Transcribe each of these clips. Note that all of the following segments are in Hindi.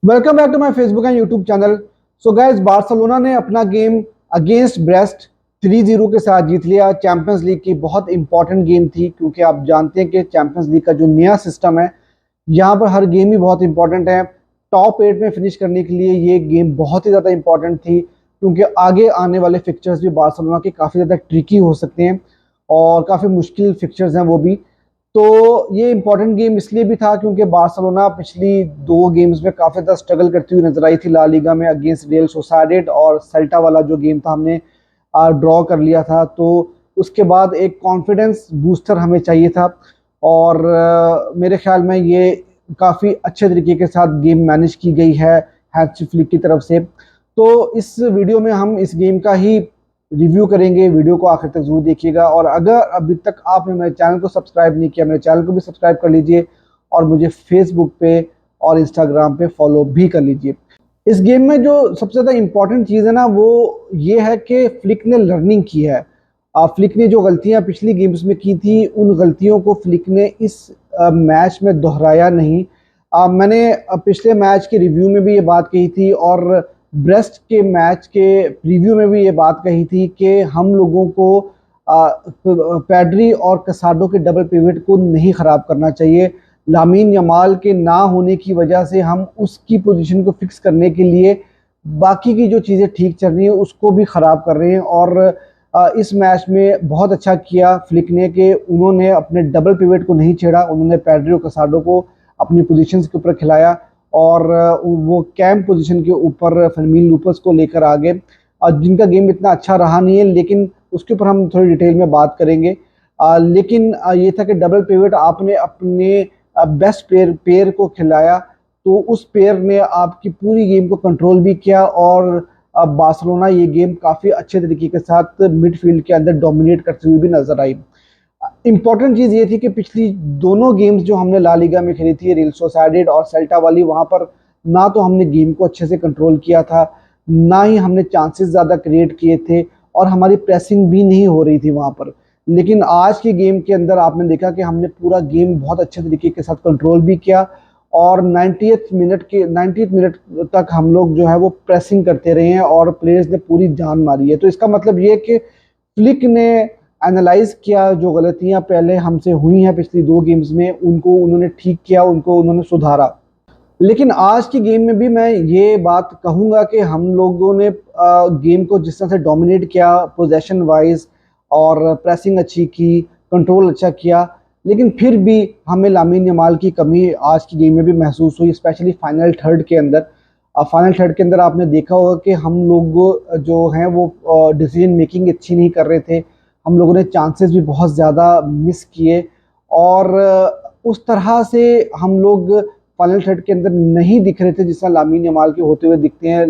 Welcome back to my Facebook and YouTube channel. So guys, Barcelona ने अपना गेम अगेंस्ट ब्रेस्ट 3-0 के साथ जीत लिया। चैंपियंस लीग की बहुत इंपॉर्टेंट गेम थी क्योंकि आप जानते हैं कि चैंपियंस लीग का जो नया सिस्टम है, यहाँ पर हर गेम ही बहुत इंपॉर्टेंट है। टॉप 8 में फिनिश करने के लिए ये गेम बहुत ही ज़्यादा इंपॉर्टेंट थी क्योंकि आगे आने वाले फिक्चर्स भी बार्सिलोना के काफ़ी ज़्यादा ट्रिकी हो सकते हैं और काफ़ी मुश्किल फिक्चर्स हैं वो भी। तो ये इंपॉर्टेंट गेम इसलिए भी था क्योंकि बार्सिलोना पिछली दो गेम्स में काफ़ी ज़्यादा स्ट्रगल करती हुई नजर आई थी ला लीगा में अगेंस्ट रियल सोसाइडेड, और सेल्टा वाला जो गेम था हमने ड्रॉ कर लिया था। तो उसके बाद एक कॉन्फिडेंस बूस्टर हमें चाहिए था और मेरे ख्याल में ये काफ़ी अच्छे तरीके के साथ गेम मैनेज की गई है हैंसी फ्लिक की तरफ से। तो इस वीडियो में हम इस गेम का ही रिव्यू करेंगे। वीडियो को आखिर तक जरूर देखिएगा और अगर अभी तक आपने मेरे चैनल को सब्सक्राइब नहीं किया, मेरे चैनल को भी सब्सक्राइब कर लीजिए और मुझे फेसबुक पे और इंस्टाग्राम पे फॉलो भी कर लीजिए। इस गेम में जो सबसे ज़्यादा इंपॉर्टेंट चीज़ है ना, वो ये है कि फ्लिक ने लर्निंग की है। फ्लिक ने जो गलतियां पिछली गेम्स में की थी, उन गलतियों को फ्लिक ने इस मैच में दोहराया नहीं। मैंने पिछले मैच के रिव्यू में भी ये बात कही थी और ब्रेस्ट के मैच के प्रीव्यू में भी ये बात कही थी कि हम लोगों को पैड्री और कसाडो के डबल पिवट को नहीं ख़राब करना चाहिए। लामीन यमाल के ना होने की वजह से हम उसकी पोजीशन को फिक्स करने के लिए बाकी की जो चीज़ें ठीक चल रही हैं उसको भी ख़राब कर रहे हैं। और इस मैच में बहुत अच्छा किया फ्लिक ने कि उन्होंने अपने डबल पिवट को नहीं छेड़ा, उन्होंने पैड्री और कसाडो को अपनी पोजीशंस के ऊपर खिलाया और वो कैंप पोजीशन के ऊपर फर्मीन लूपस को लेकर आ गए, जिनका गेम इतना अच्छा रहा नहीं है, लेकिन उसके ऊपर हम थोड़ी डिटेल में बात करेंगे। लेकिन ये था कि डबल पिवट आपने अपने बेस्ट पेयर को खिलाया तो उस पेयर ने आपकी पूरी गेम को कंट्रोल भी किया और अब बार्सिलोना ये गेम काफ़ी अच्छे तरीके के साथ मिडफील्ड के अंदर डोमिनेट करती हुई भी नजर आई। इंपॉर्टेंट चीज़ ये थी कि पिछली दोनों गेम्स जो हमने ला लीगा में खेली थी, रियल सोसाइडेड और सेल्टा वाली, वहाँ पर ना तो हमने गेम को अच्छे से कंट्रोल किया था, ना ही हमने चांसेस ज़्यादा क्रिएट किए थे और हमारी प्रेसिंग भी नहीं हो रही थी वहाँ पर। लेकिन आज की गेम के अंदर आपने देखा कि हमने पूरा गेम बहुत अच्छे तरीके के साथ कंट्रोल भी किया और 90th मिनट तक हम लोग जो है वो प्रेसिंग करते रहे हैं और प्लेयर्स ने पूरी जान मारी है। तो इसका मतलब ये है कि फ्लिक ने एनालाइज किया जो गलतियां पहले हमसे हुई हैं पिछली दो गेम्स में, उनको उन्होंने ठीक किया, उनको उन्होंने सुधारा। लेकिन आज की गेम में भी मैं ये बात कहूंगा कि हम लोगों ने गेम को जिस तरह से डोमिनेट किया पोजेशन वाइज और प्रेसिंग अच्छी की, कंट्रोल अच्छा किया, लेकिन फिर भी हमें लामीन यमाल की कमी आज की गेम में भी महसूस हुई, स्पेशली फाइनल थर्ड के अंदर। फाइनल थर्ड के अंदर आपने देखा होगा कि हम लोग जो हैं वो डिसीजन मेकिंग अच्छी नहीं कर रहे थे, हम लोगों ने चांसेस भी बहुत ज़्यादा मिस किए और उस तरह से हम लोग फाइनल थर्ड के अंदर नहीं दिख रहे थे जिस तरह लामीन यमाल के होते हुए दिखते हैं।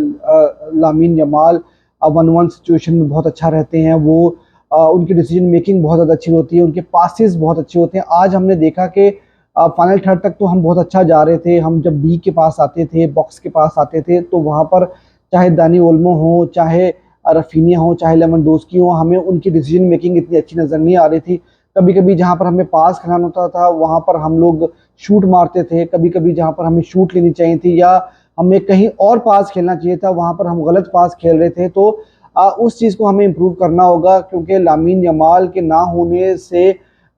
लामीन यमाल 1-1 सिचुएशन में बहुत अच्छा रहते हैं, वो उनकी डिसीजन मेकिंग बहुत ज़्यादा अच्छी होती है, उनके पासेस बहुत अच्छे होते हैं। आज हमने देखा कि फाइनल थर्ड तक तो हम बहुत अच्छा जा रहे थे, हम जब डी के पास आते थे, बॉक्स के पास आते थे, तो वहाँ पर चाहे दानी ओल्मो हो, चाहे रफीनिया हो, चाहे लेवेंडोस्की हो, हमें उनकी डिसीजन मेकिंग इतनी अच्छी नज़र नहीं आ रही थी। कभी कभी जहाँ पर हमें पास खिलाना होता था वहाँ पर हम लोग शूट मारते थे, कभी कभी जहाँ पर हमें शूट लेनी चाहिए थी या हमें कहीं और पास खेलना चाहिए था वहाँ पर हम गलत पास खेल रहे थे। तो उस चीज़ को हमें इम्प्रूव करना होगा क्योंकि लामीन यमाल के ना होने से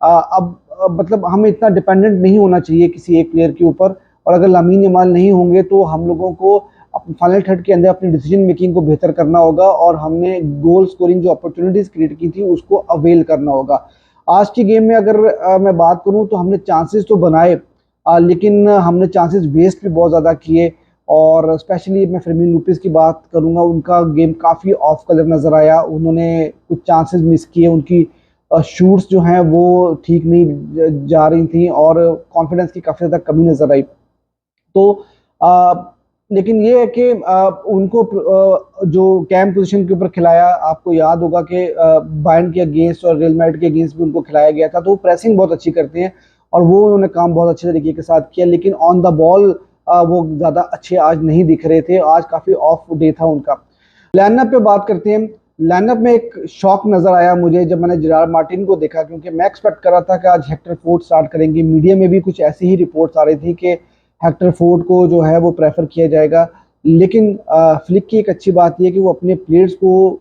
अब मतलब हमें इतना डिपेंडेंट नहीं होना चाहिए किसी एक प्लेयर के ऊपर, और अगर लामीन यमाल नहीं होंगे तो हम लोगों को फाइनल थर्ड के अंदर अपनी डिसीजन मेकिंग को बेहतर करना होगा और हमने गोल स्कोरिंग जो अपॉर्चुनिटीज क्रिएट की थी उसको अवेल करना होगा। आज की गेम में अगर मैं बात करूं तो हमने चांसेस तो बनाए, लेकिन हमने चांसेस वेस्ट भी बहुत ज़्यादा किए और स्पेशली मैं फर्मीन लूपिस की बात करूंगा, उनका गेम काफ़ी ऑफ कलर नज़र आया, उन्होंने कुछ चांसेस मिस किए, उनकी शूट्स जो हैं वो ठीक नहीं जा रही थी और कॉन्फिडेंस की काफ़ी ज़्यादा कमी नज़र आई। तो आ, लेकिन ये है कि उनको जो कैंप पोजीशन के ऊपर खिलाया, आपको याद होगा कि बायर्न के अगेंस्ट और रियल मैड्रिड के अगेंस्ट भी उनको खिलाया गया था, तो वो प्रेसिंग बहुत अच्छी करते हैं और वो उन्होंने काम बहुत अच्छे तरीके के साथ किया, लेकिन ऑन द बॉल वो ज़्यादा अच्छे आज नहीं दिख रहे थे, आज काफ़ी ऑफ डे था उनका। लाइनअप पे बात करते हैं। लाइनअप में एक शॉक नज़र आया मुझे जब मैंने जेरार्ड मार्टिन को देखा, क्योंकि मैं एक्सपेक्ट कर रहा था कि आज हेक्टर फोर्ड स्टार्ट करेंगे। मीडिया में भी कुछ ऐसी ही रिपोर्ट्स आ रही थी कि हेक्टर फोर्ड को जो है वो प्रेफर किया जाएगा। लेकिन फ्लिक की एक अच्छी बात यह है कि वो अपने प्लेयर्स को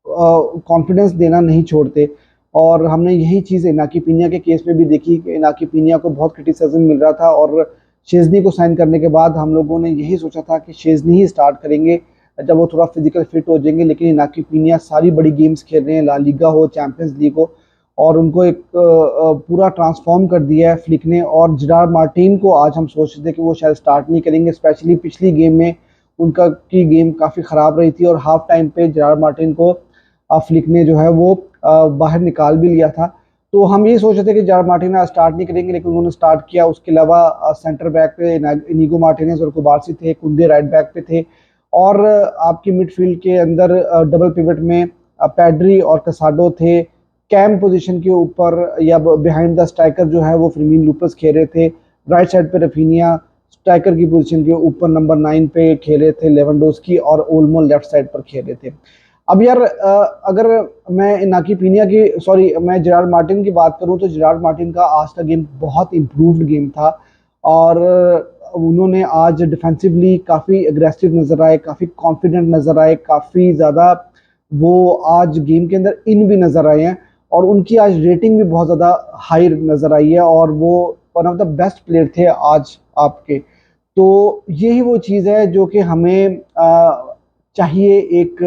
कॉन्फिडेंस देना नहीं छोड़ते, और हमने यही चीज़ इनाकी पीनिया के केस में भी देखी कि इनाकी पीनिया को बहुत क्रिटिसिज्म मिल रहा था, और शेजनी को साइन करने के बाद हम लोगों ने यही सोचा था कि शेजनी ही स्टार्ट करेंगे जब वो थोड़ा फिजिकल फिट हो जाएंगे। लेकिन इनाकी पीनिया सारी बड़ी गेम्स खेल रहे हैं, ला लीगा हो, चैंपियंस लीग हो, और उनको एक पूरा ट्रांसफॉर्म कर दिया है फ्लिक ने। और जिरार्ड मार्टिन को आज हम सोच रहे थे कि वो शायद स्टार्ट नहीं करेंगे, स्पेशली पिछली गेम में उनका की गेम काफ़ी ख़राब रही थी, और हाफ टाइम पे जिरार्ड मार्टिन को फ्लिक ने जो है वो बाहर निकाल भी लिया था। तो हम ये सोच रहे थे कि जिरार्ड मार्टिन स्टार्ट नहीं करेंगे, लेकिन उन्होंने स्टार्ट किया। उसके अलावा सेंटर बैक पे इनीगो मार्टिनेज और कुबारसी थे, कुंदे राइट बैक पे थे, और आपकी मिडफील्ड के अंदर डबल पिवट में पैड्री और कसाडो थे। कैम पोजीशन के ऊपर या बिहाइंड द स्ट्राइकर जो है वो फर्मीन लूपस खेल रहे थे। राइट साइड पे रफीनिया स्ट्राइकर की पोजीशन के ऊपर नंबर 9 पे खेले थे लेवेंडोस्की, और ओल्मो लेफ्ट साइड पर खेले थे। अब यार अगर मैं इनाकी पीनिया की सॉरी मैं जिरार्ड मार्टिन की बात करूं, तो जिरार्ड मार्टिन का आज का गेम बहुत इम्प्रूव्ड गेम था, और उन्होंने आज डिफेंसिवली काफ़ी एग्रेसिव नज़र आए, काफ़ी कॉन्फिडेंट नज़र आए, काफ़ी ज़्यादा वो आज गेम के अंदर इन भी नज़र आए हैं, और उनकी आज रेटिंग भी बहुत ज़्यादा हाई नज़र आई है, और वो one of the best player थे आज आपके। तो यही वो चीज़ है जो कि हमें चाहिए एक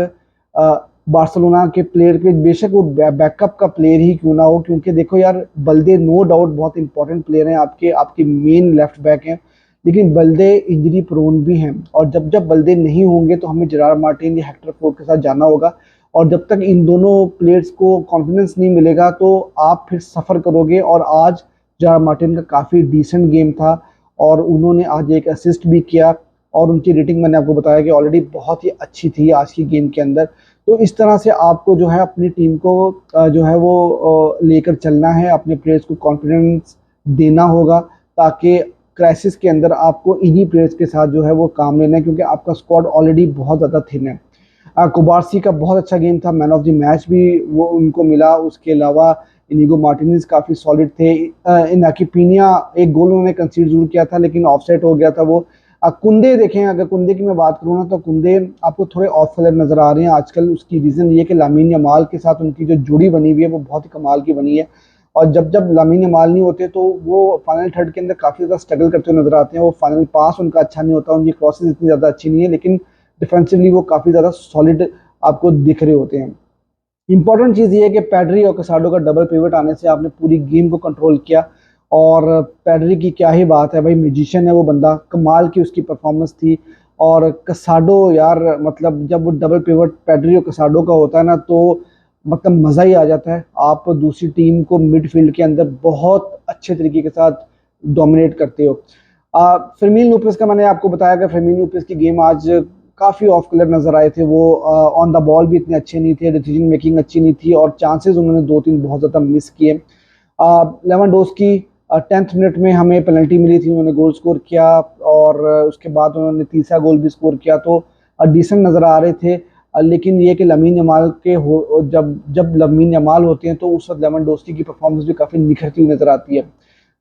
बार्सिलोना के प्लेयर पे, बेशक वो बैकअप का प्लेयर ही क्यों ना हो, क्योंकि देखो यार बल्दे नो डाउट बहुत इंपॉर्टेंट प्लेयर हैं, आपके मेन लेफ्ट बैक हैं, लेकिन बल्दे इंजरी प्रोन भी हैं, और जब जब बल्दे नहीं होंगे तो हमें जिरार्ड मार्टिन या हेक्टर फोर्ड के साथ जाना होगा, और जब तक इन दोनों प्लेयर्स को कॉन्फिडेंस नहीं मिलेगा तो आप फिर सफ़र करोगे। और आज जिरार्ड मार्टिन का काफ़ी डिसेंट गेम था, और उन्होंने आज एक असिस्ट भी किया, और उनकी रेटिंग मैंने आपको बताया कि ऑलरेडी बहुत ही अच्छी थी आज की गेम के अंदर। तो इस तरह से आपको जो है अपनी टीम को जो है वो लेकर चलना है, अपने प्लेयर्स को कॉन्फिडेंस देना होगा, ताकि क्राइसिस के अंदर आपको इन्हीं प्लेयर्स के साथ जो है वो काम लेना है, क्योंकि आपका स्क्वाड ऑलरेडी बहुत ज़्यादा थिन है। कुबारसी का बहुत अच्छा गेम था, मैन ऑफ द मैच भी वो उनको मिला। उसके अलावा इनीगो मार्टिनेज काफ़ी सॉलिड थे। इनाकी पीनिया एक गोल उन्होंने कंसीड जरूर किया था, लेकिन ऑफसाइड हो गया था वो। कुंदे देखें, अगर कुंदे की मैं बात करूँ ना, तो कुंदे आपको थोड़े ऑफ कलर नज़र आ रहे हैं आजकल। उसकी रीज़न ये कि लामीन यमाल के साथ उनकी जो जोड़ी बनी हुई है वो बहुत ही कमाल की बनी है, और जब जब लामीन यमाल नहीं होते तो वो फाइनल थर्ड के अंदर काफ़ी ज़्यादा स्ट्रगल करते हुए नजर आते हैं। वो फाइनल पास उनका अच्छा नहीं होता, उनकी क्रॉसेज इतनी ज़्यादा अच्छी नहीं है, लेकिन डिफेंसिवली वो काफ़ी ज़्यादा सॉलिड आपको दिख रहे होते हैं। इंपॉर्टेंट चीज़ ये है कि पैड्री और कसाडो का डबल पिवट आने से आपने पूरी गेम को कंट्रोल किया, और पैड्री की क्या ही बात है भाई, म्यूजिशियन है वो बंदा, कमाल की उसकी परफॉर्मेंस थी। और कसाडो यार, मतलब जब वो डबल पिवट पैड्री और कसाडो का होता है ना, तो मतलब मज़ा ही आ जाता है। आप दूसरी टीम को मिडफील्ड के अंदर बहुत अच्छे तरीके के साथ डोमिनेट करते हो। फर्मीन लूपेस का मैंने आपको बताया कि फर्मीन लूपेस की गेम आज काफ़ी ऑफ कलर नज़र आए थे। वो ऑन द बॉल भी इतने अच्छे नहीं थे, डिसीजन मेकिंग अच्छी नहीं थी, और चांसेस उन्होंने 2-3 बहुत ज़्यादा मिस किए। लेवेंडोस्की 10th मिनट में हमें पेनल्टी मिली थी, उन्होंने गोल स्कोर किया, और उसके बाद उन्होंने तीसरा गोल भी स्कोर किया, तो डिसेंट नज़र आ रहे थे। लेकिन ये कि लमीन यमाल के हो जब जब लमीन यमाल होते हैं तो उस वक्त लेवेंडोस्की की परफॉर्मेंस भी काफ़ी निखरती हुई नज़र आती है।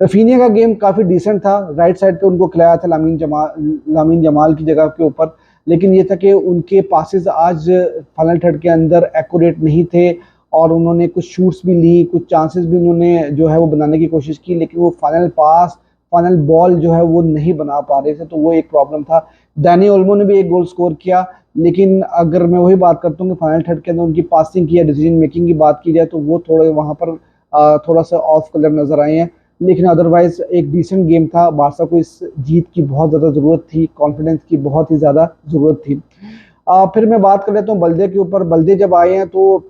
रफीनिया का गेम काफ़ी डिसेंट था, राइट साइड पे उनको खिलाया था लामीन जमाल की जगह के ऊपर, लेकिन ये था कि उनके पासेस आज फाइनल थर्ड के अंदर एक्यूरेट नहीं थे, और उन्होंने कुछ शूट्स भी ली, कुछ चांसेस भी उन्होंने जो है वो बनाने की कोशिश की, लेकिन वो फाइनल बॉल जो है वो नहीं बना पा रहे थे, तो वो एक प्रॉब्लम था। डैनी ओल्मो ने भी एक गोल स्कोर किया, लेकिन अगर मैं वही बात करता हूँ कि फाइनल थर्ड के अंदर उनकी पासिंग की या डिसीजन मेकिंग की बात की जाए तो वो थोड़े वहाँ पर थोड़ा सा ऑफ कलर नज़र आए हैं। लेकिन अदरवाइज एक डिसेंट गेम था। बारसा को इस जीत की बहुत ज़्यादा ज़रूरत थी, कॉन्फिडेंस की बहुत ही ज़्यादा ज़रूरत थी। फिर मैं बात कर लेता हूँ बल्दे के ऊपर। बल्दे जब आए हैं तो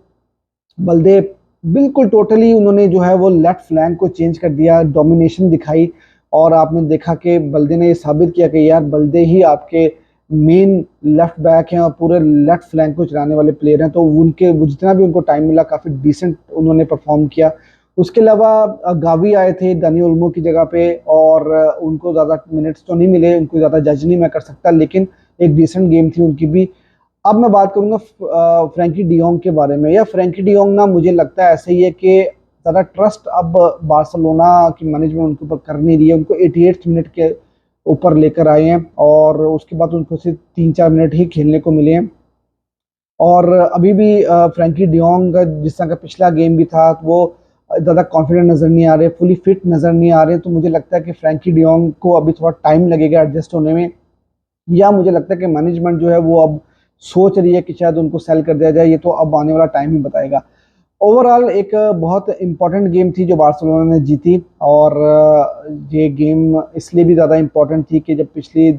बल्दे बिल्कुल टोटली उन्होंने जो है वो लेफ्ट फ्लैंक को चेंज कर दिया, डोमिनेशन दिखाई, और आपने देखा कि बल्दे ने ये साबित किया कि यार बल्दे ही आपके मेन लेफ्ट बैक हैं और पूरे लेफ्ट फ्लैंक को चलाने वाले प्लेयर हैं। तो उनके जितना भी उनको टाइम मिला काफ़ी डिसेंट उन्होंने परफॉर्म किया। उसके अलावा गावी आए थे दानी ओल्मो की जगह पे, और उनको ज़्यादा मिनट्स तो नहीं मिले, उनको ज़्यादा जज नहीं मैं कर सकता, लेकिन एक डिसेंट गेम थी उनकी भी। अब मैं बात करूंगा फ्रैंकी डियोंग के बारे में। या फ्रैंकी डियोंग ना, मुझे लगता है ऐसे ही है कि ज़्यादा ट्रस्ट अब बार्सिलोना की मैनेजमेंट उनके ऊपर कर नहीं रही है। उनको 88 मिनट के ऊपर लेकर आए हैं और उसके बाद उनको सिर्फ 3-4 मिनट ही खेलने को मिले हैं। और अभी भी फ्रैंकी डियोंग जिस तरह का पिछला गेम भी था वो ज़्यादा कॉन्फिडेंट नज़र नहीं आ रहे, फुली फिट नज़र नहीं आ रहे। तो मुझे लगता है कि फ्रैंकी डियोंग को अभी थोड़ा टाइम लगेगा एडजस्ट होने में, या मुझे लगता है कि मैनेजमेंट जो है वो अब सोच रही है कि शायद उनको सेल कर दिया जाए। ये तो अब आने वाला टाइम ही बताएगा। ओवरऑल एक बहुत इम्पॉर्टेंट गेम थी जो बार्सिलोना ने जीती, और ये गेम इसलिए भी ज़्यादा इम्पॉर्टेंट थी कि जब पिछली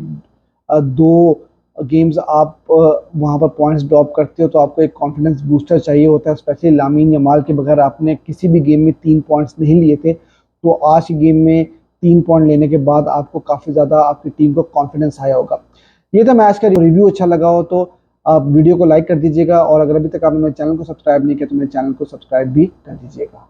दो गेम्स आप वहाँ पर पॉइंट्स ड्रॉप करते हो तो आपको एक कॉन्फिडेंस बूस्टर चाहिए होता है, स्पेशली लामीन यमाल के बगैर आपने किसी भी गेम में 3 पॉइंट्स नहीं लिए थे। तो आज की गेम में 3 पॉइंट लेने के बाद आपको काफ़ी ज़्यादा आपकी टीम को कॉन्फिडेंस आया होगा। ये था मैच का रिव्यू। अच्छा लगा हो तो आप वीडियो को लाइक कर दीजिएगा, और अगर अभी तक आपने मेरे चैनल को सब्सक्राइब नहीं किया तो मेरे चैनल को सब्सक्राइब भी कर दीजिएगा।